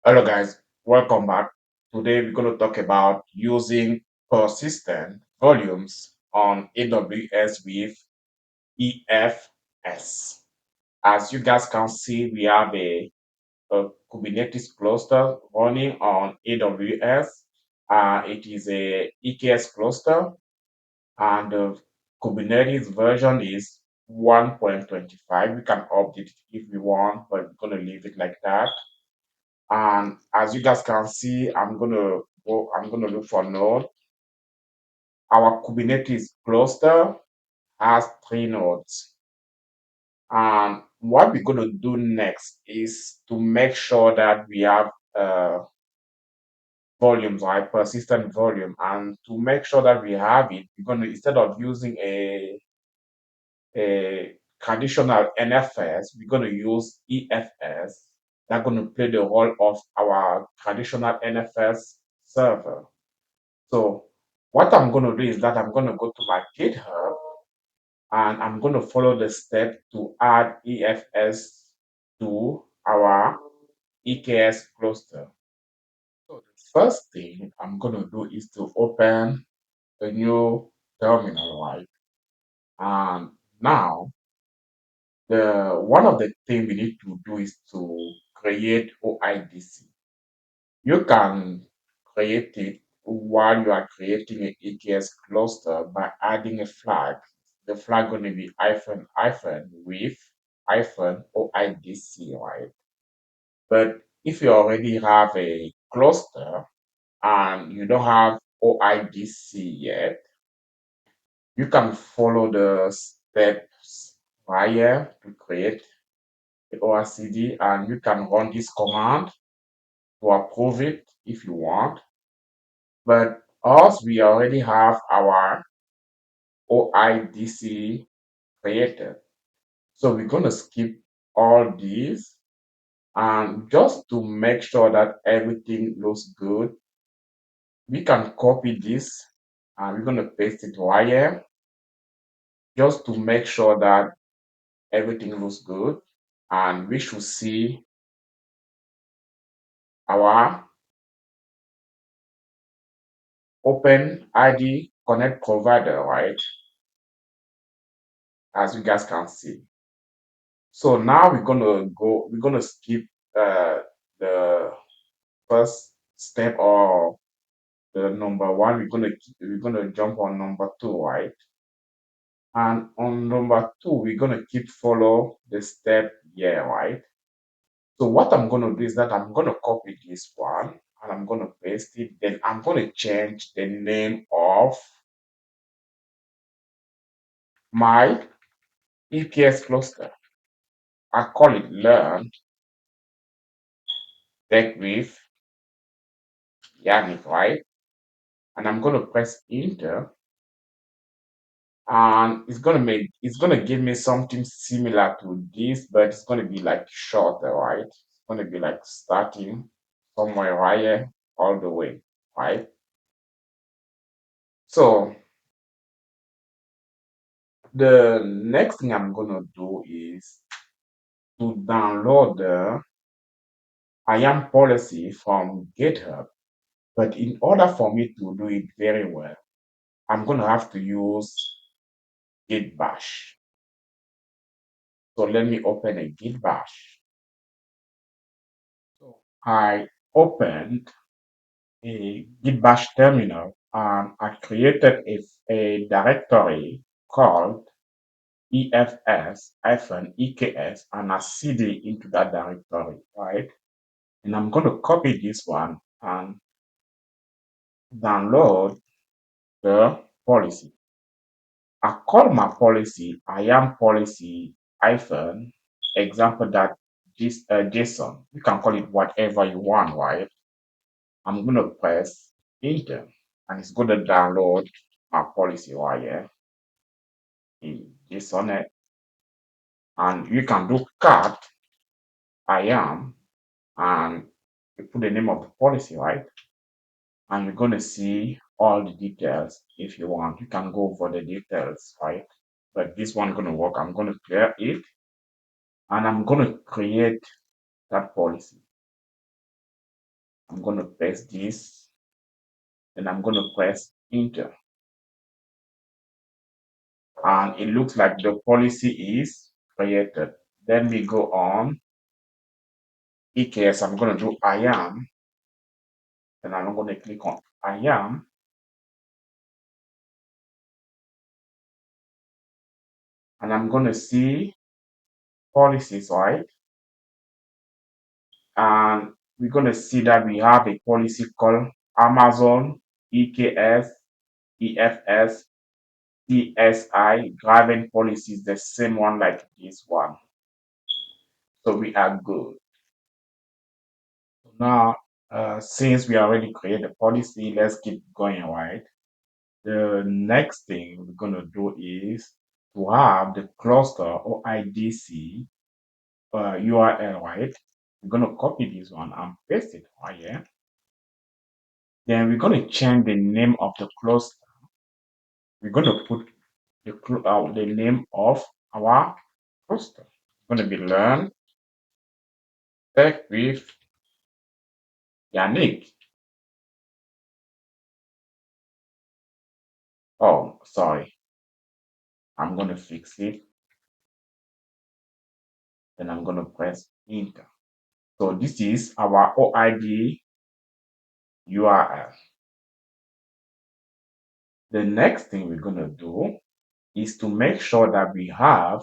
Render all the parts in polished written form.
Hello guys, welcome back. Today we're going to talk about using persistent volumes on AWS with EFS. As you guys can see, we have a Kubernetes cluster running on AWS. It is a EKS cluster and the Kubernetes version is 1.25. We can update it if we want, but we're going to leave it like that. And as you guys can see, I'm gonna look for node. Our Kubernetes cluster has 3 nodes. And what we're gonna do next is to make sure that we have volumes, right? Persistent volume. And to make sure that we have it, we're gonna, instead of using a traditional NFS, we're gonna use EFS. That's gonna play the role of our traditional NFS server. So what I'm going to do is that I'm going to go to my GitHub and I'm going to follow the step to add EFS to our EKS cluster. So the first thing I'm going to do is to open a new terminal, right? And now the one of the things we need to do is to create OIDC. You can create it while you are creating an EKS cluster by adding a flag. The flag going to be hyphen hyphen with hyphen OIDC, right? But if you already have a cluster and you don't have OIDC yet, you can follow the steps right here to create the ORCD and you can run this command to approve it if you want. But us, we already have our OIDC created. So we're going to skip all these and just to make sure that everything looks good, we can copy this and we're going to paste it right here just to make sure that everything looks good. And we should see our OpenID Connect provider, right? As you guys can see. So now we're gonna skip the first step or the number one. We're gonna jump on number two, right? And on number two, we're gonna keep follow the step here, right? So what I'm gonna do is that I'm gonna copy this one and I'm gonna paste it. Then I'm gonna change the name of my EKS cluster. I call it learn tech with Yannick, right? And I'm gonna press enter and it's gonna give me something similar to this, but it's gonna be like shorter, right? It's gonna be like starting somewhere right here all the way, right? So the next thing I'm gonna do is to download the IAM policy from GitHub. But in order for me to do it very well, I'm gonna have to use Git Bash. So let me open a Git Bash. So I opened a Git Bash terminal and I created a directory called EFS-EKS and I cd into that directory, right? And I'm going to copy this one and download the policy. I call my policy IAM policy hyphen example that JSON. You can call it whatever you want, right? I'm going to press enter and it's going to download my policy right here in JSON and you can do cat IAM and you put the name of the policy, right? And you're going to see all the details. If you want, you can go over the details, right? But this one going to work. I'm going to clear it and I'm going to create that policy. I'm going to paste this, then I'm going to press enter. And it looks like the policy is created. Let me go on EKS. I'm going to do I am, and I'm going to click on I am. And I'm going to see policies, right? And we're going to see that we have a policy called Amazon EKS, EFS, CSI driving policies, the same one like this one. So we are good. Now, since we already created the policy, let's keep going, right? The next thing we're going to do is to have the cluster or IDC URL, right? We're going to copy this one and paste it right here. Then we're going to change the name of the cluster. We're going to put the name of our cluster. It's going to be learn tech with Yannick. Oh, sorry. I'm going to fix it. Then I'm going to press enter. So this is our OID URL. The next thing we're going to do is to make sure that we are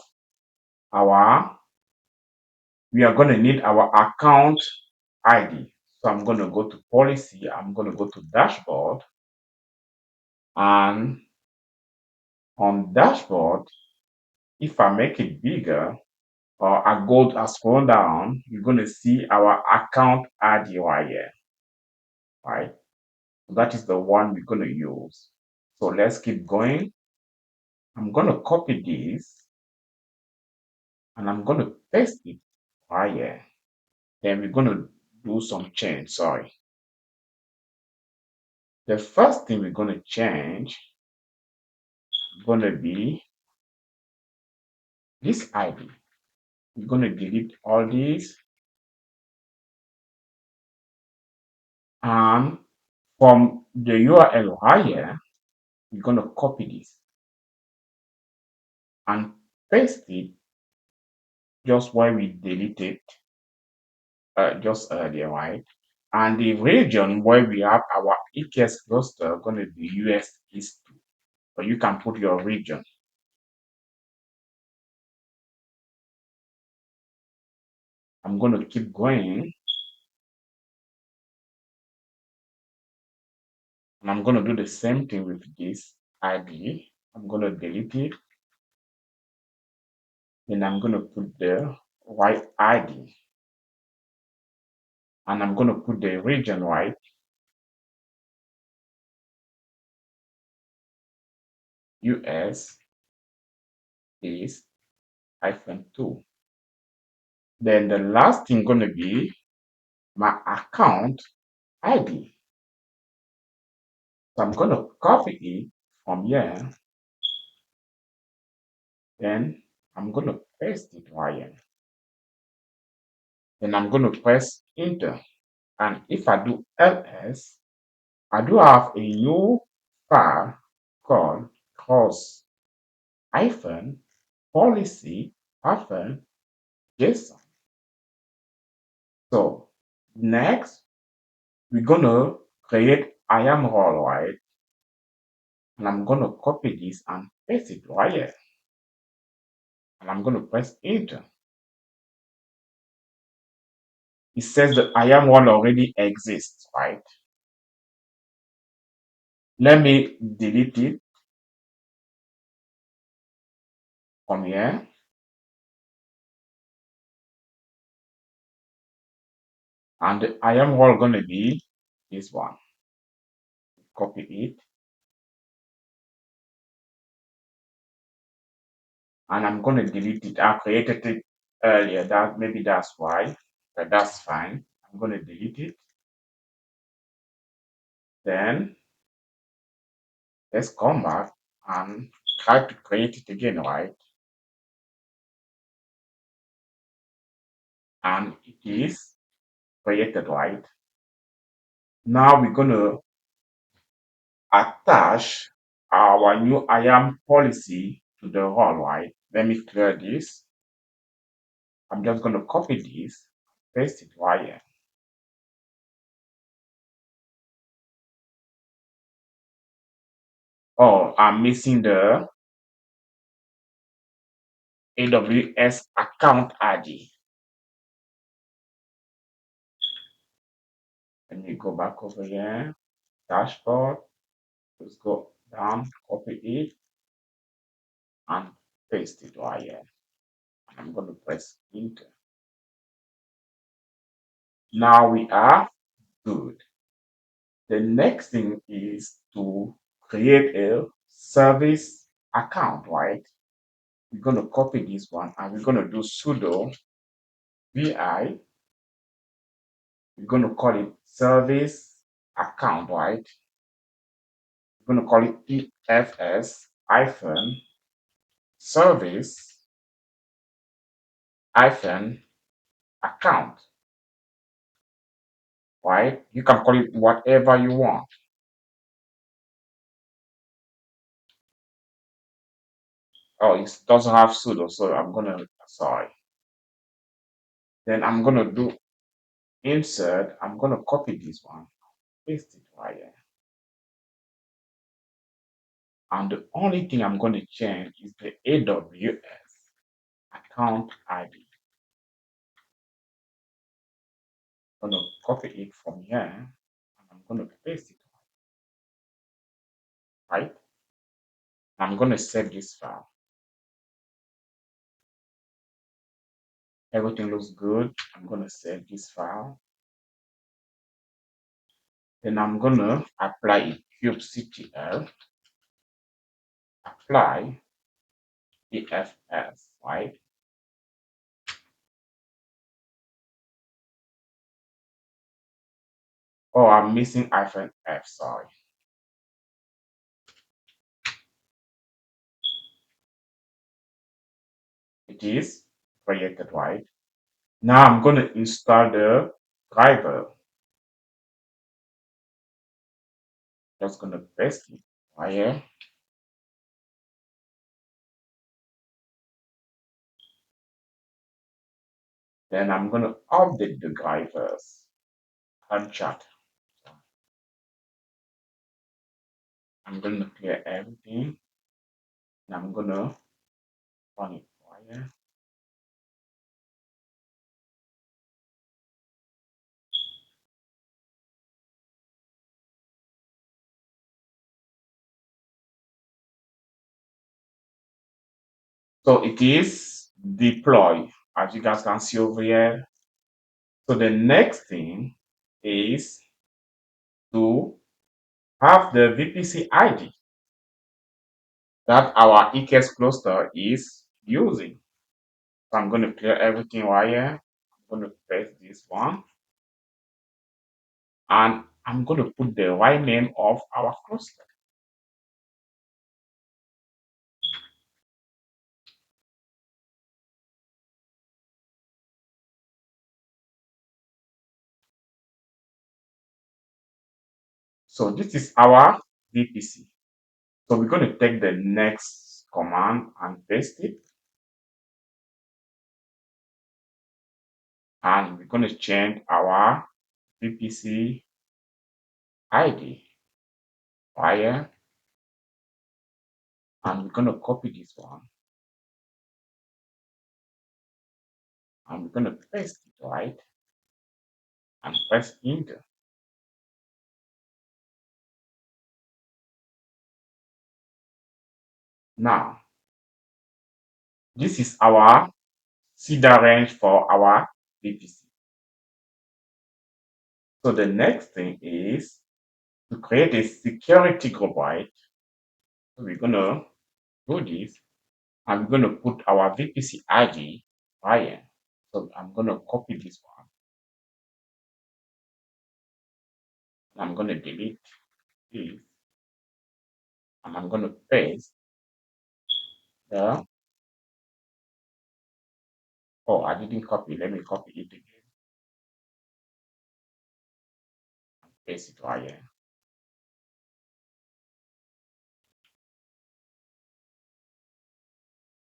going to need our account ID. So I'm going to go to policy, I'm going to go to dashboard, and on dashboard, if I make it bigger or I scroll down, you're going to see our account ID right here, right? So that is the one we're going to use. So let's keep going. I'm going to copy this and I'm going to paste it right here. Then we're going to do some change. Sorry. The first thing we're going to change is going to be this ID. We're going to delete all these, and from the URL right here, we're going to copy this and paste it just where we deleted just earlier, right? And the region where we have our EKS cluster going to be US East 2. So you can put your region. I'm going to keep going. And I'm going to do the same thing with this ID. I'm going to delete it. Then I'm going to put the right ID. And I'm going to put the region right. US is -2. Then the last thing going to be my account ID. So I'm going to copy it from here. Then I'm going to paste it right here. Then I'm going to press enter. And if I do ls, I do have a new file called cross-policy-json. So next, we're going to create I am role, right? And I'm going to copy this and paste it right here. And I'm going to press enter. It says that I am role already exists, right? Let me delete it from here. And I am role going to be this one. Copy it. And I'm going to delete it. I created it earlier. Maybe that's why, but that's fine. I'm going to delete it. Then let's come back and try to create it again, right? And it is created, right? Now we're going to attach our new IAM policy to the role, right? Let me clear this. I'm just going to copy this, paste it right here. Oh, I'm missing the AWS account ID. Let me go back over here, dashboard. Let's go down, copy it, and paste it right here. I'm going to press enter. Now we are good. The next thing is to create a service account, right? We're going to copy this one and we're going to do sudo vi. We're going to call it service account, right? We're going to call it EFS hyphen service hyphen account, right? You can call it whatever you want. Oh, it doesn't have sudo, so I'm gonna, sorry. Then I'm gonna do insert. I'm gonna copy this one, paste it right here. And the only thing I'm gonna change is the AWS account ID. I'm gonna copy it from here and I'm gonna paste it, right? I'm gonna save this file. Everything looks good. I'm gonna save this file. Then I'm gonna apply a kubectl, apply EFS, right? Oh, I'm missing hyphen F, sorry. It is created, right? Now I'm going to install the driver. Just going to paste it right here. Then I'm going to update the drivers and chat. I'm going to clear everything. And I'm going to run it right here. So it is deploy, as you guys can see over here. So the next thing is to have the VPC ID that our EKS cluster is using. So I'm going to clear everything right here. I'm going to paste this one. And I'm going to put the right name of our cluster. So this is our VPC. So we're going to take the next command and paste it. And we're going to change our VPC ID right here. And we're going to copy this one. And we're going to paste it right. And press enter. Now, this is our CEDAR range for our VPC. So the next thing is to create a security group, right? So we're going to do this. I'm going to put our VPC ID right here. So I'm going to copy this one. I'm going to delete this. And I'm going to paste the, oh, I didn't copy. Let me copy it again. paste it right here.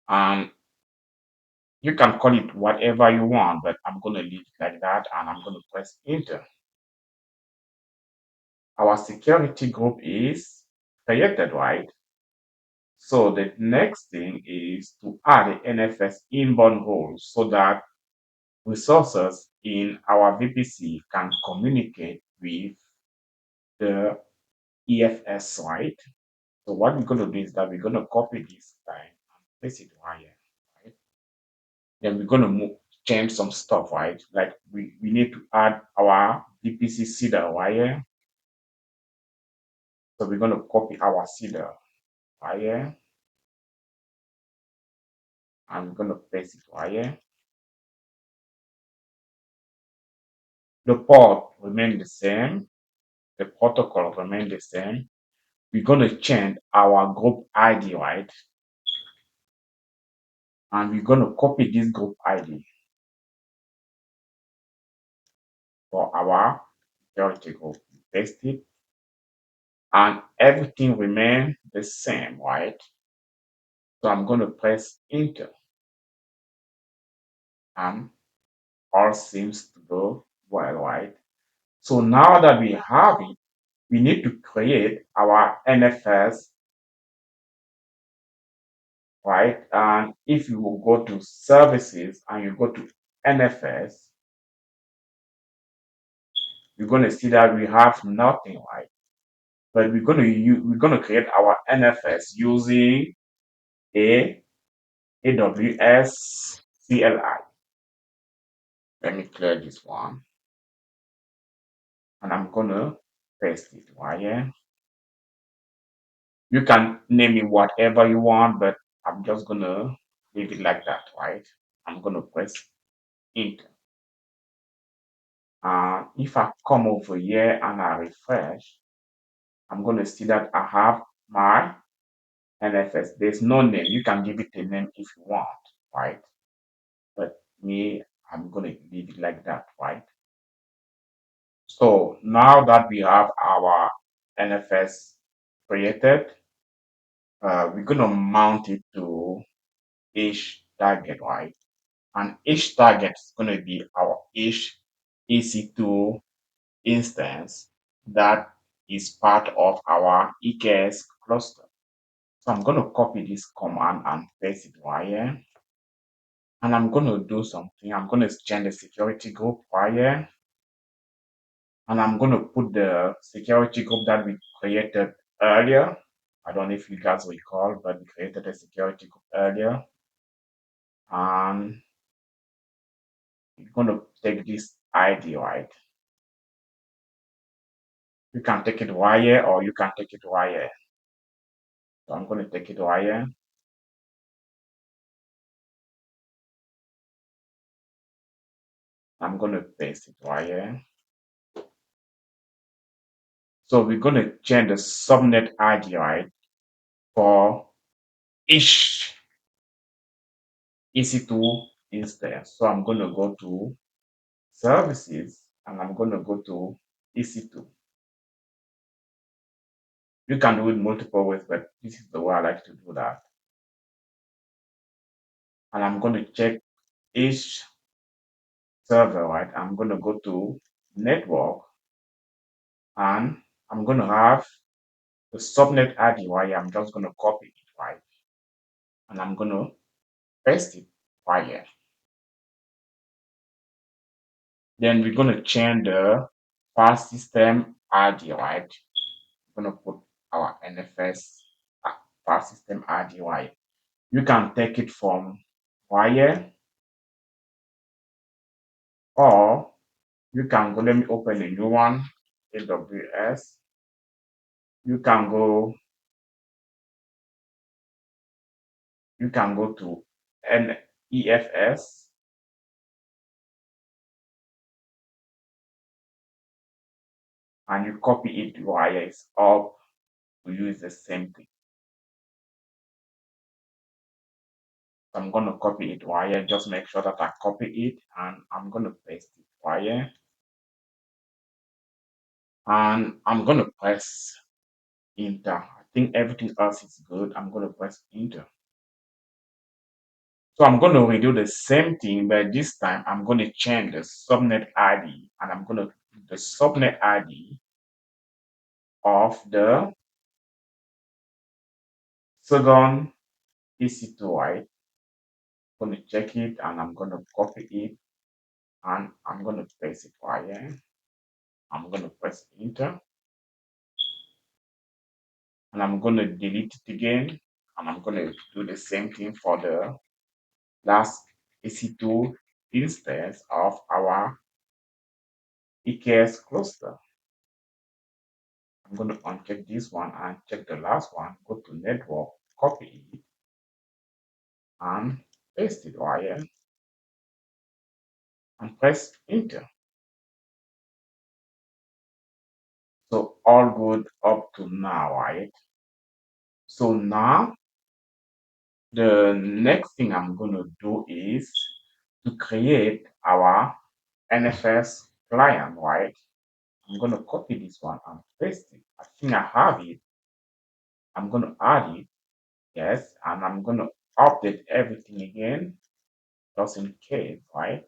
And you can call it whatever you want, but I'm going to leave it like that, and I'm going to press enter. Our security group is created, right? So the next thing is to add the NFS inbound role so that resources in our VPC can communicate with the EFS, right? So what we're going to do is that we're going to copy this line and place it right here, right? Then we're going to change some stuff, right? Like we need to add our VPC seeder right here. So we're going to copy our seeder right here, and we're going to paste it right here. The port remain the same. The protocol remain the same. We're going to change our group ID, right? And we're going to copy this group ID for our security group. Paste it, and everything remain the same, right? So I'm going to press enter, and all seems to go well, right? So now that we have it, we need to create our NFS, right? And if you will go to services and you go to NFS, you're going to see that we have nothing, right? But we're going to create our NFS using a AWS CLI. Let me clear this one, and I'm going to paste it right here. You can name it whatever you want, but I'm just going to leave it like that, right? I'm going to press enter. If I come over here and I refresh, I'm going to see that I have my NFS. There's no name. You can give it a name if you want, right? But me, I'm going to leave it like that, right? So now that we have our NFS created, we're going to mount it to each target, right? And each target is going to be our each EC2 instance that is part of our EKS cluster. So I'm going to copy this command and paste it right here. And I'm going to do something. I'm going to change the security group right here. And I'm going to put the security group that we created earlier. I don't know if you guys recall, but we created a security group earlier. And you're going to take this ID, right? You can take it right here, or you can take it right here. So I'm going to take it right here. I'm going to paste it right here. So we're going to change the subnet ID, right, for each EC2 instance. So I'm going to go to services, and I'm going to go to EC2. You can do it multiple ways, but this is the way I like to do that. And I'm going to check each server, right? I'm going to go to network, and I'm going to have the subnet ID, right? I'm just going to copy it, right? And I'm going to paste it right here. Then we're going to change the file system ID, right? We're going to put our NFS file system ID, right? You can take it from right here, or you can go, let me open a new one, AWS. You can go to EFS, and you copy it right here. It's up to use the same thing. So I'm going to copy it right here. Just make sure that I copy it, and I'm going to paste it right here. and I'm going to press enter. I think everything else is good. I'm going to press enter. So I'm going to redo the same thing, but this time I'm going to change the subnet ID, and I'm going to put the subnet ID of the second EC2, right? I'm going to check it, and I'm going to copy it, and I'm going to paste it right here. I'm going to press enter, and I'm going to delete it again, and I'm going to do the same thing for the last EC2 instance of our EKS cluster. I'm going to uncheck this one and check the last one, go to network, copy it, and paste it right here, and press enter. So all good up to now, right? So now the next thing I'm going to do is to create our NFS client, right? I'm going to copy this one and paste it. I think I have it. I'm going to add it, yes, and I'm going to update everything again, just in case, right?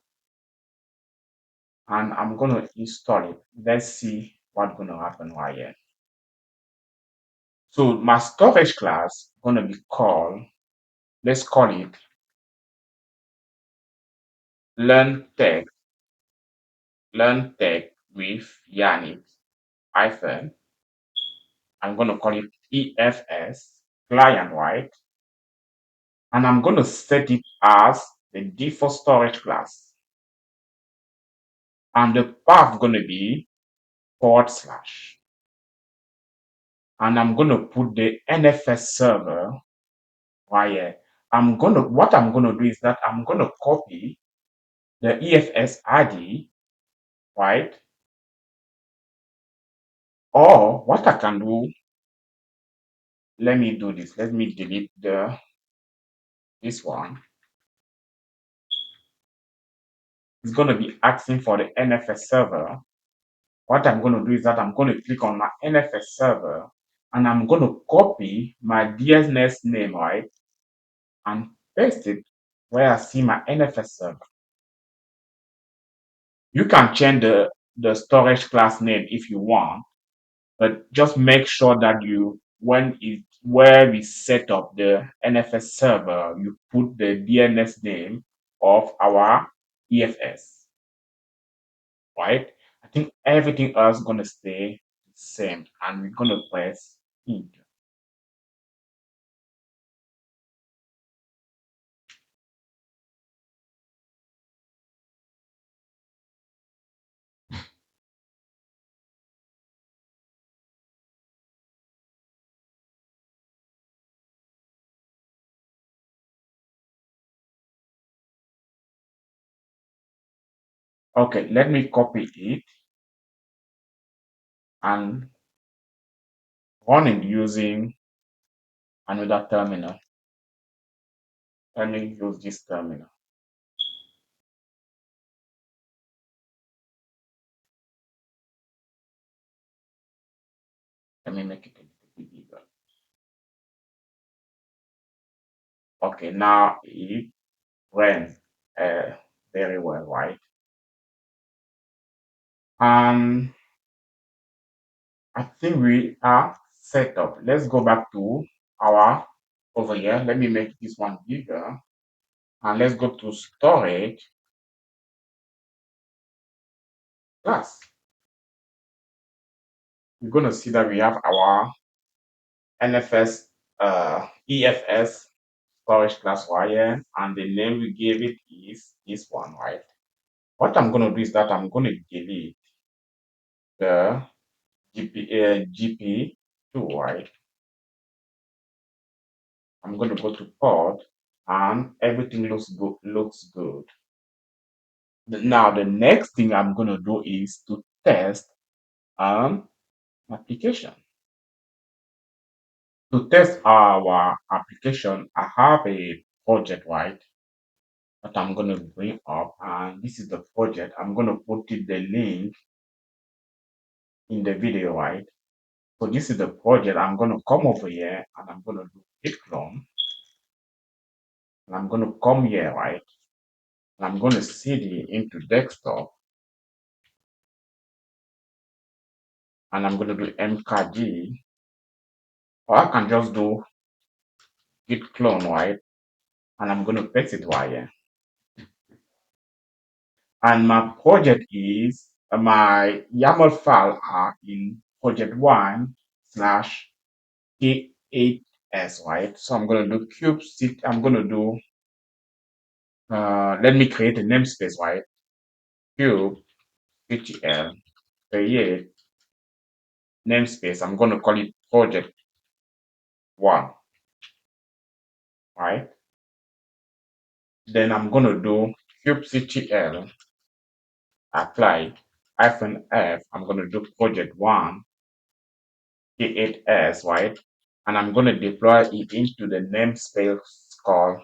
And I'm going to install it. Let's see what's going to happen right here. So my storage class going to be called, let's call it learn tech with Yannick hyphen. I'm going to call it EFS client, right? And I'm going to set it as the default storage class. And the path going to be /. And I'm going to put the NFS server right here. What I'm going to do is that I'm going to copy the EFS ID, right? Or what I can do, let me do this. Let me delete this one. It's going to be asking for the NFS server. What I'm going to do is that I'm going to click on my NFS server, and I'm going to copy my DNS name, right? And paste it where I see my NFS server. You can change the storage class name if you want, but just make sure that where we set up the NFS server, you put the DNS name of our EFS, right? I think everything else is gonna stay the same, and we're gonna press enter. Okay, let me copy it and run it using another terminal. Let me use this terminal. Let me make it a little bit bigger. Okay, now it runs very well, right? And I think we are set up. Let's go back to our over here. Let me make this one bigger, and let's go to storage class. We're going to see that we have our NFS EFS storage class right here, and the name we gave it is this one, right? What I'm going to do is that I'm going to delete the GP2, right? I'm going to go to port, and everything looks good. Now the next thing I'm going to do is to test an application. To test our application, I have a project, right, that I'm going to bring up, and this is the project. I'm going to put it the link in the video, right? So this is the project. I'm going to come over here and I'm going to do git clone. And I'm going to come here, right? And I'm going to cd into desktop. And I'm going to do mkg. Or I can just do git clone, right? And I'm going to paste it right here. And my project is my YAML file are in project1 slash EKS, right? So I'm going to do kubectl. I'm going to do, let me create a namespace, right? kubectl, create namespace. I'm going to call it project1, right? Then I'm going to do kubectl apply -f. I'm going to do project1 EFS, right? And I'm going to deploy it into the namespace called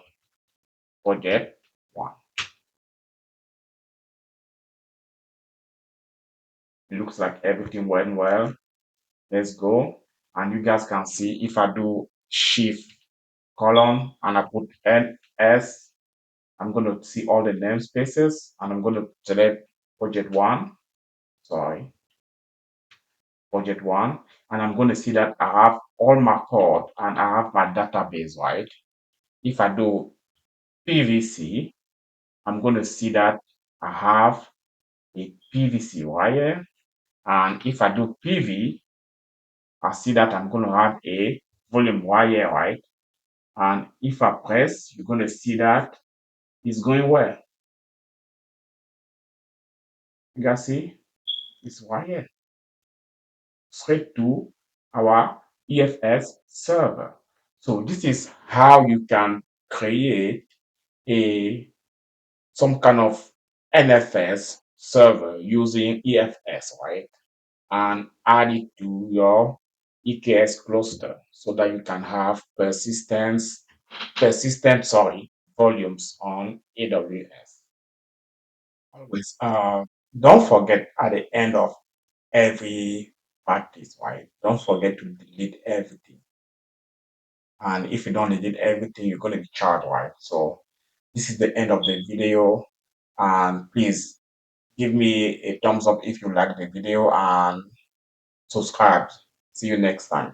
project1. It looks like everything went well. Let's go. And you guys can see if I do shift column and I put NS, I'm going to see all the namespaces and I'm going to select project1. Sorry, project1. And I'm going to see that I have all my code and I have my database, right? If I do PVC, I'm going to see that I have a PVC wire. And if I do PV, I see that I'm going to have a volume wire, right? And if I press, you're going to see that it's going well. You can see it's wire straight to our EFS server. So this is how you can create a some kind of NFS server using EFS, right? And add it to your EKS cluster so that you can have persistent volumes on AWS. Always, don't forget at the end of every practice, right? Don't forget to delete everything. And if you don't delete everything, you're going to be charged, right? So this is the end of the video. And please give me a thumbs up if you like the video and subscribe. See you next time.